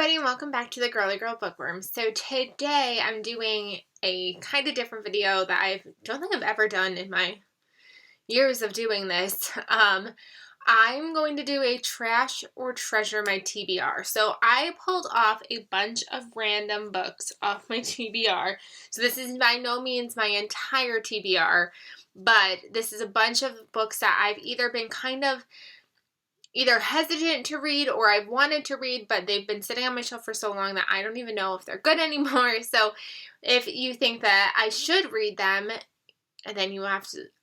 everybody, and welcome back to the Girly Girl Bookworm. So today I'm doing a kind of different video that I don't think I've ever done in my years of doing this. I'm going to do a Trash or Treasure My TBR. So I pulled off a bunch of random books off my TBR. So this is by no means my entire TBR, but this is a bunch of books that I've either been either hesitant to read or I've wanted to read, but they've been sitting on my shelf for so long that I don't even know if they're good anymore. So if you think that I should read them, then you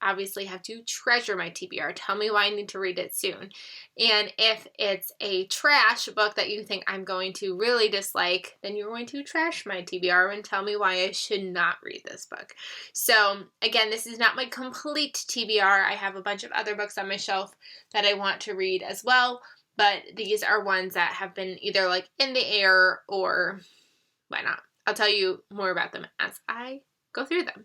obviously have to treasure my TBR. Tell me why I need to read it soon. And if it's a trash book that you think I'm going to really dislike, then you're going to trash my TBR and tell me why I should not read this book. So again, this is not my complete TBR. I have a bunch of other books on my shelf that I want to read as well, but these are ones that have been either like in the air or why not. I'll tell you more about them as I go through them.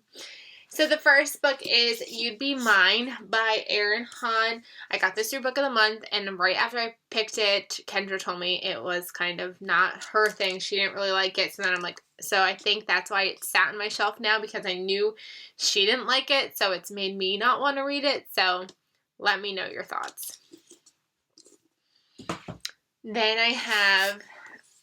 So the first book is You'd Be Mine by Erin Hahn. I got this through Book of the Month, and right after I picked it, Kendra told me it was kind of not her thing. She didn't really like it, so then I'm like, so I think that's why it sat on my shelf now, because I knew she didn't like it, so it's made me not want to read it, so let me know your thoughts. Then I have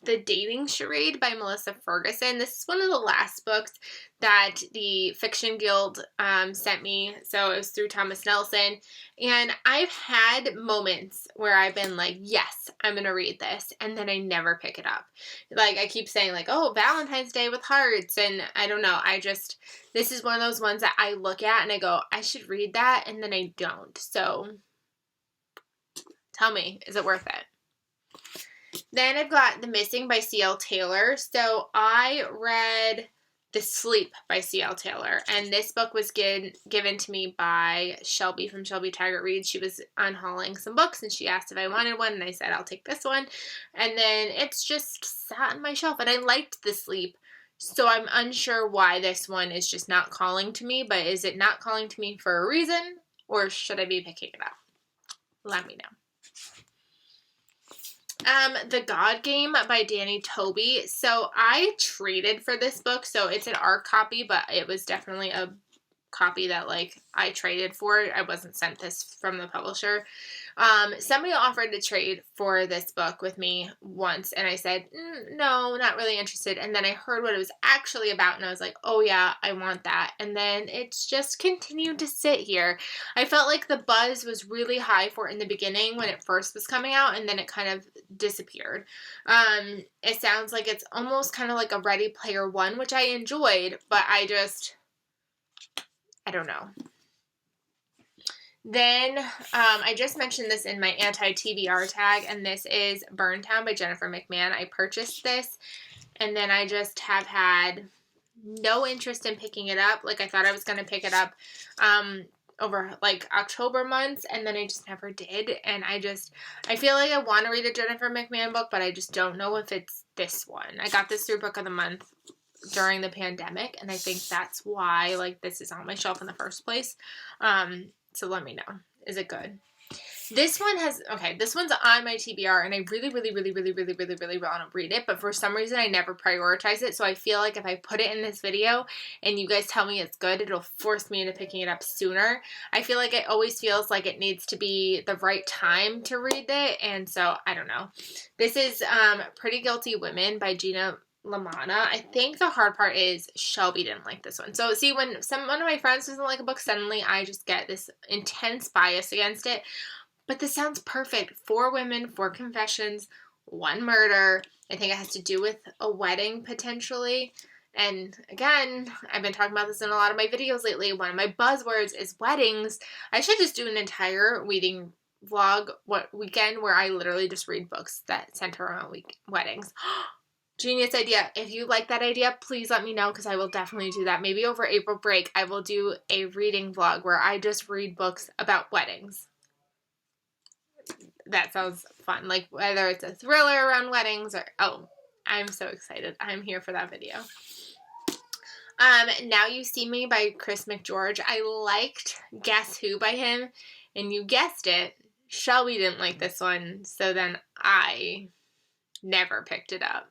The Dating Charade by Melissa Ferguson. This is one of the last books that the Fiction Guild sent me. So it was through Thomas Nelson. And I've had moments where I've been like, yes, I'm going to read this. And then I never pick it up. Like I keep saying like, oh, Valentine's Day with Hearts. And I don't know. This is one of those ones that I look at and I go, I should read that. And then I don't. So tell me, is it worth it? Then I've got The Missing by C.L. Taylor. So I read The Sleep by C.L. Taylor, and this book was given to me by Shelby from Shelby Taggart Reads. She was unhauling some books, and she asked if I wanted one, and I said, I'll take this one. And then it's just sat on my shelf, and I liked The Sleep, so I'm unsure why this one is just not calling to me, but is it not calling to me for a reason, or should I be picking it up? Let me know. The God Game by Danny Toby. So I traded for this book. So it's an art copy, but it was definitely a copy that like I traded for. I wasn't sent this from the publisher. Somebody offered to trade for this book with me once, and I said, no, not really interested. And then I heard what it was actually about, and I was like, oh yeah, I want that. And then it's just continued to sit here. I felt like the buzz was really high for it in the beginning when it first was coming out, and then it kind of disappeared. It sounds like it's almost kind of like a Ready Player One, which I enjoyed, but I don't know. Then I just mentioned this in my anti-TBR tag, and this is Burntown by Jennifer McMahon. I purchased this, and then I just have had no interest in picking it up. Like I thought I was going to pick it up over like October months, and then I just never did. And I feel like I want to read a Jennifer McMahon book, but I just don't know if it's this one. I got this through Book of the Month during the pandemic, and I think that's why like this is on my shelf in the first place. So let me know. Is it good? This one's on my TBR, and I really want to read it, but for some reason I never prioritize it, so I feel like if I put it in this video and you guys tell me it's good, it'll force me into picking it up sooner. I feel like it always feels like it needs to be the right time to read it, and so I don't know. This is Pretty Guilty Women by Gina Lamana. I think the hard part is Shelby didn't like this one. So see, when one of my friends doesn't like a book, suddenly I just get this intense bias against it. But this sounds perfect. 4 women, 4 confessions, 1 murder. I think it has to do with a wedding potentially. And again, I've been talking about this in a lot of my videos lately. One of my buzzwords is weddings. I should just do an entire reading vlog weekend where I literally just read books that center around weddings. Genius idea. If you like that idea, please let me know, because I will definitely do that. Maybe over April break, I will do a reading vlog where I just read books about weddings. That sounds fun. Like whether it's a thriller around weddings or, oh, I'm so excited. I'm here for that video. Now You See Me by Chris McGeorge. I liked Guess Who by him, and you guessed it, Shelby didn't like this one, so then I never picked it up.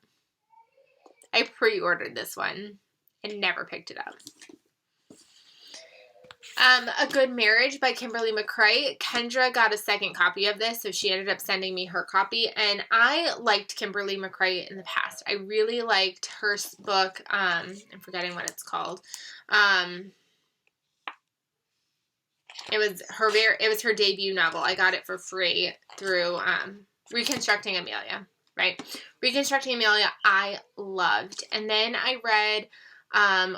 I pre-ordered this one and never picked it up. A Good Marriage by Kimberly McCrae. Kendra got a second copy of this, so she ended up sending me her copy, and I liked Kimberly McCrae in the past. I really liked her book. I'm forgetting what it's called. It was her debut novel. I got it for free through Reconstructing Amelia, right? Reconstructing Amelia, I loved. And then I read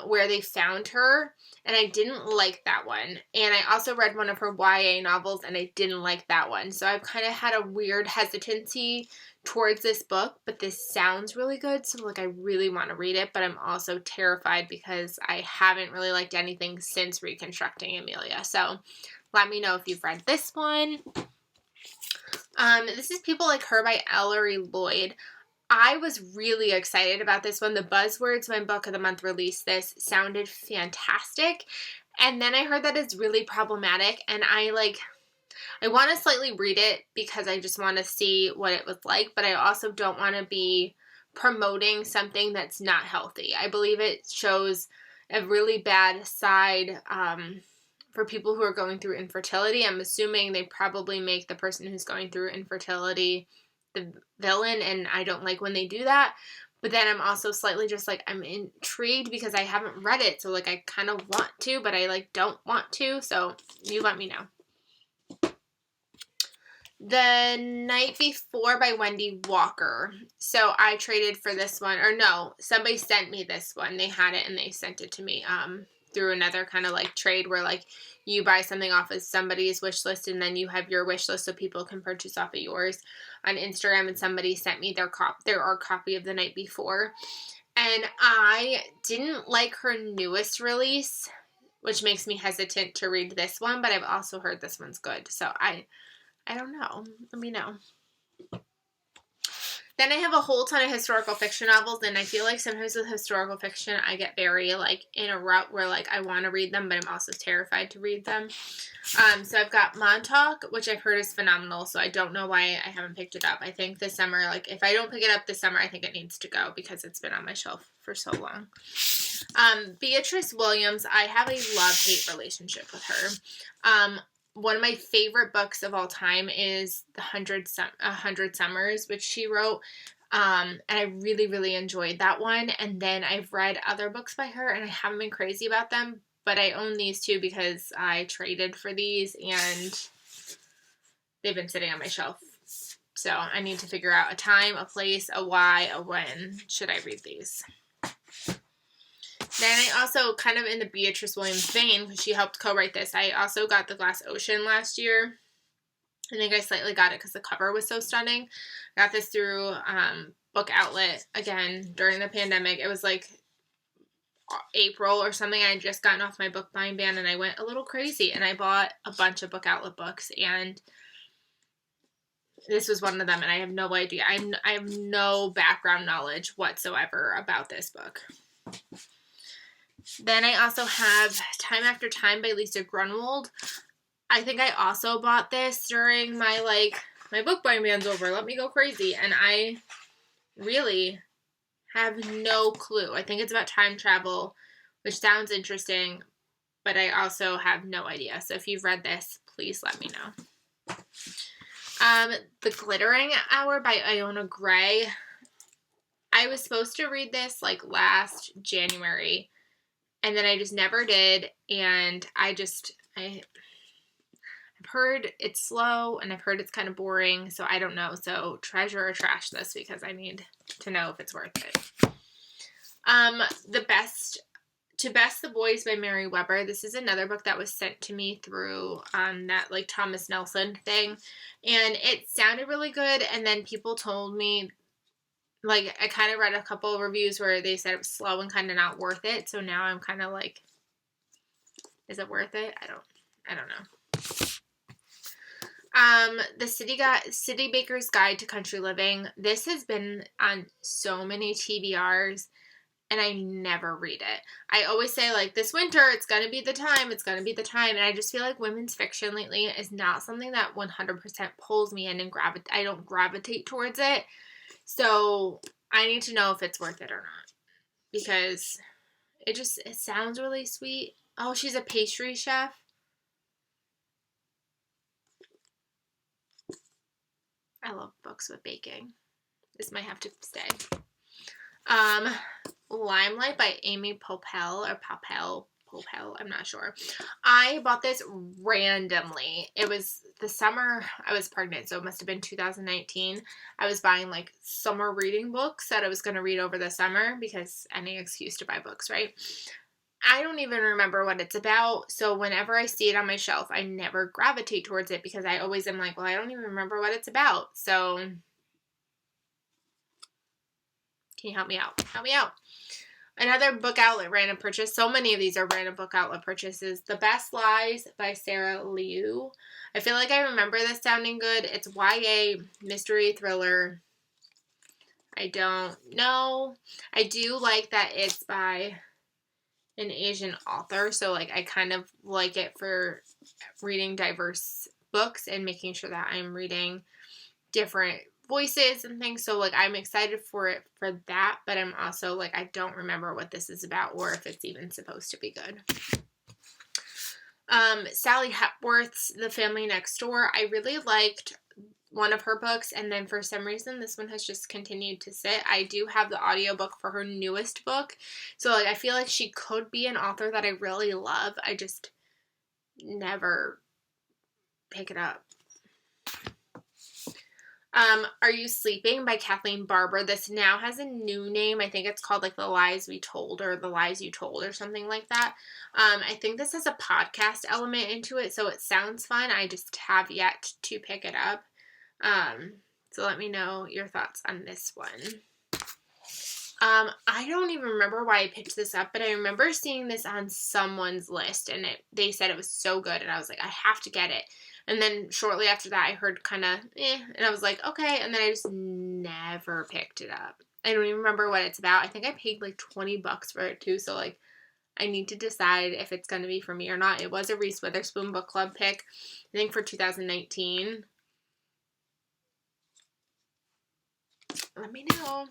Where They Found Her, and I didn't like that one. And I also read one of her YA novels, and I didn't like that one. So I've kind of had a weird hesitancy towards this book, but this sounds really good, so like I really want to read it, but I'm also terrified because I haven't really liked anything since Reconstructing Amelia. So let me know if you've read this one. This is People Like Her by Ellery Lloyd. I was really excited about this one. The Buzzwords, my book of the month, released this. Sounded fantastic. And then I heard that it's really problematic, and I want to slightly read it because I just want to see what it was like, but I also don't want to be promoting something that's not healthy. I believe it shows a really bad side for people who are going through infertility. I'm assuming they probably make the person who's going through infertility the villain, and I don't like when they do that. But then I'm also slightly just like, I'm intrigued because I haven't read it, so like I kind of want to, but I don't want to, so you let me know. The Night Before by Wendy Walker. So I traded for this one, or no, somebody sent me this one. They had it and they sent it to me through another kind of like trade where like you buy something off of somebody's wish list and then you have your wish list so people can purchase off of yours on Instagram, and somebody sent me their copy of The Night Before. And I didn't like her newest release, which makes me hesitant to read this one, but I've also heard this one's good. So I don't know. Let me know. Then I have a whole ton of historical fiction novels, and I feel like sometimes with historical fiction, I get very, like, in a rut where, like, I want to read them, but I'm also terrified to read them. So I've got Montauk, which I've heard is phenomenal, so I don't know why I haven't picked it up. I think this summer, like, if I don't pick it up this summer, I think it needs to go because it's been on my shelf for so long. Beatrice Williams, I have a love-hate relationship with her. One of my favorite books of all time is The 100 Summers, which she wrote, and I really, really enjoyed that one. And then I've read other books by her, and I haven't been crazy about them, but I own these two because I traded for these, and they've been sitting on my shelf. So I need to figure out a time, a place, a why, a when should I read these. Then I also, kind of in the Beatrice Williams vein, because she helped co-write this, I also got The Glass Ocean last year. I think I slightly got it because the cover was so stunning. I got this through Book Outlet, again, during the pandemic. It was like April or something. I had just gotten off my book buying ban, and I went a little crazy, and I bought a bunch of Book Outlet books, and this was one of them, and I have no idea. I have no background knowledge whatsoever about this book. Then I also have Time After Time by Lisa Grunwald. I think I also bought this during my book buying ban's over. Let me go crazy. And I really have no clue. I think it's about time travel, which sounds interesting, but I also have no idea. So if you've read this, please let me know. The Glittering Hour by Iona Gray. I was supposed to read this last January, and then I just never did, and I've heard it's slow, and I've heard it's kind of boring, so I don't know. So treasure or trash this because I need to know if it's worth it. To Best the Boys by Mary Weber. This is another book that was sent to me through that Thomas Nelson thing, and it sounded really good, and then people told me, I kind of read a couple of reviews where they said it was slow and kind of not worth it. So now I'm kind of is it worth it? I don't know. The City Baker's Guide to Country Living. This has been on so many TBRs, and I never read it. I always say, this winter, it's going to be the time, and I just feel like women's fiction lately is not something that 100% pulls me in, and I don't gravitate towards it. So I need to know if it's worth it or not, because it sounds really sweet. Oh, she's a pastry chef. I love books with baking. This might have to stay. Limelight by Amy Popel, or Popel, I'm not sure. I bought this randomly. It was the summer I was pregnant, so it must have been 2019. I was buying like summer reading books that I was going to read over the summer, because any excuse to buy books, right? I don't even remember what it's about, so whenever I see it on my shelf, I never gravitate towards it, because I always am like, well, I don't even remember what it's about. So can you help me out? Help me out. Another book outlet random purchase. So many of these are random book outlet purchases. The Best Lies by Sarah Liu. I feel like I remember this sounding good. It's YA mystery thriller. I don't know. I do like that it's by an Asian author. So like I kind of like it for reading diverse books and making sure that I'm reading different voices and things, so like I'm excited for it for that, but I'm also like, I don't remember what this is about or if it's even supposed to be good. Sally Hepworth's The Family Next Door. I really liked one of her books, and then for some reason this one has just continued to sit. I do have the audiobook for her newest book, so like I feel like she could be an author that I really love. I just never pick it up. Are You Sleeping by Kathleen Barber. This now has a new name. I think it's called like The Lies We Told, or The Lies You Told, or something like that. I think this has a podcast element into it, so it sounds fun. I just have yet to pick it up. So let me know your thoughts on this one. I don't even remember why I picked this up, but I remember seeing this on someone's list, and they said it was so good, and I was like, I have to get it. And then shortly after that, I heard kind of, and I was like, okay, and then I just never picked it up. I don't even remember what it's about. I think I paid like $20 for it too, so like, I need to decide if it's going to be for me or not. It was a Reese Witherspoon book club pick, I think for 2019. Let me know.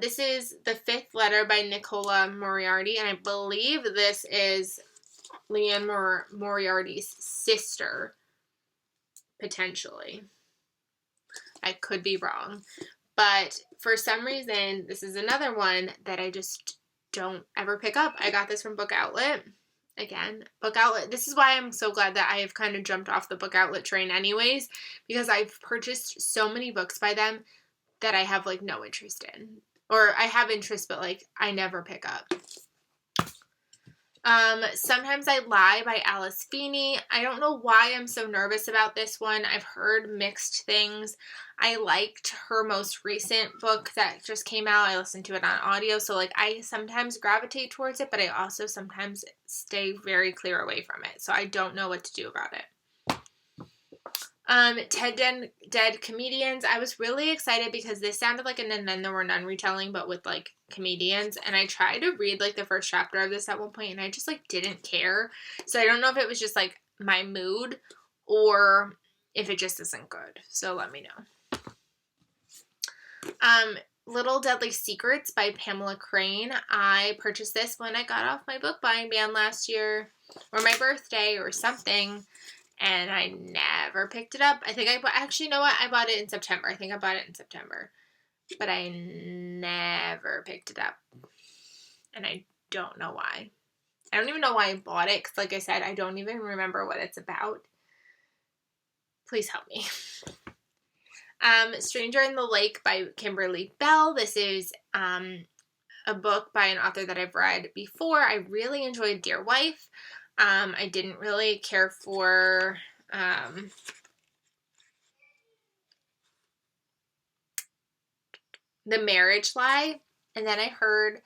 This is The Fifth Letter by Nicola Moriarty, and I believe this is Leanne Moriarty's sister, potentially. I could be wrong. But for some reason, this is another one that I just don't ever pick up. I got this from Book Outlet. Again, Book Outlet. This is why I'm so glad that I have kind of jumped off the Book Outlet train anyways, because I've purchased so many books by them that I have like no interest in. Or I have interest, but like I never pick up. Sometimes I Lie by Alice Feeney. I don't know why I'm so nervous about this one. I've heard mixed things. I liked her most recent book that just came out. I listened to it on audio, so like I sometimes gravitate towards it, but I also sometimes stay very clear away from it. So I don't know what to do about it. Dead Comedians. I was really excited because this sounded like an And Then There Were None retelling, but with like comedians, and I tried to read like the first chapter of this at one point, and I just like didn't care. So I don't know if it was just like my mood or if it just isn't good. So let me know. Little Deadly Secrets by Pamela Crane. I purchased this when I got off my book buying ban last year, or my birthday or something, and I never picked it up. I think actually, you know what? I bought it in September. I think I bought it in September, but I never picked it up, and I don't know why. I don't even know why I bought it, because like I said, I don't even remember what it's about. Please help me. Stranger in the Lake by Kimberly Bell. This is a book by an author that I've read before. I really enjoyed Dear Wife. I didn't really care for The Marriage Lie, and then I heard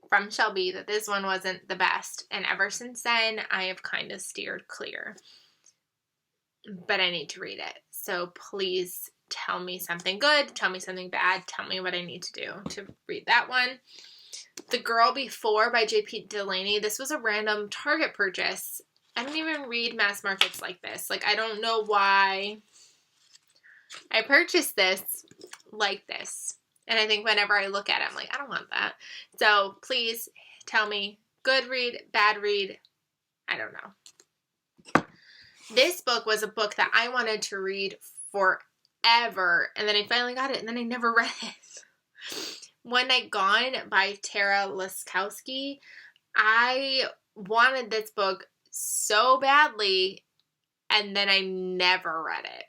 from Shelby that this one wasn't the best, and ever since then I have kind of steered clear, but I need to read it. So please tell me something good, tell me something bad, tell me what I need to do to read that one. The Girl Before by J.P. Delaney. This was a random Target purchase. I don't even read mass markets like this. Like, I don't know why I purchased this like this. And I think whenever I look at it, I'm like, I don't want that. So please tell me, good read, bad read, I don't know. This book was a book that I wanted to read forever. And then I finally got it, and then I never read it. One Night Gone by Tara Liskowski. I wanted this book so badly, and then I never read it.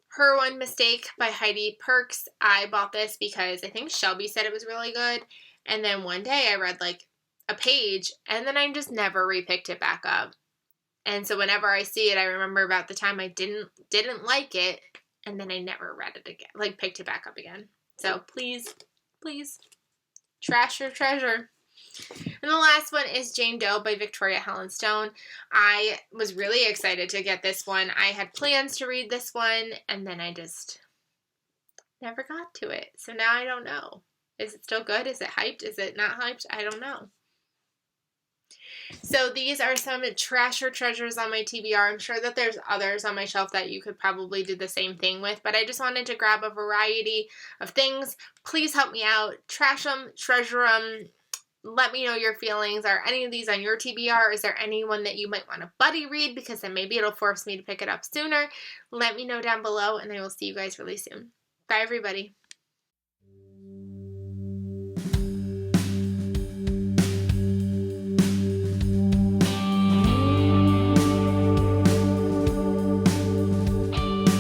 Her One Mistake by Heidi Perks. I bought this because I think Shelby said it was really good. And then one day I read like a page, and then I just never repicked it back up. And so whenever I see it, I remember about the time I didn't like it, and then I never read it again, like picked it back up again. So please, trash your treasure. And the last one is Jane Doe by Victoria Helen Stone. I was really excited to get this one. I had plans to read this one, and then I just never got to it. So now I don't know. Is it still good? Is it hyped? Is it not hyped? I don't know. So these are some trash or treasures on my TBR. I'm sure that there's others on my shelf that you could probably do the same thing with, but I just wanted to grab a variety of things. Please help me out. Trash them, treasure them. Let me know your feelings. Are any of these on your TBR? Is there anyone that you might want to buddy read? Because then maybe it'll force me to pick it up sooner. Let me know down below, and I will see you guys really soon. Bye, everybody.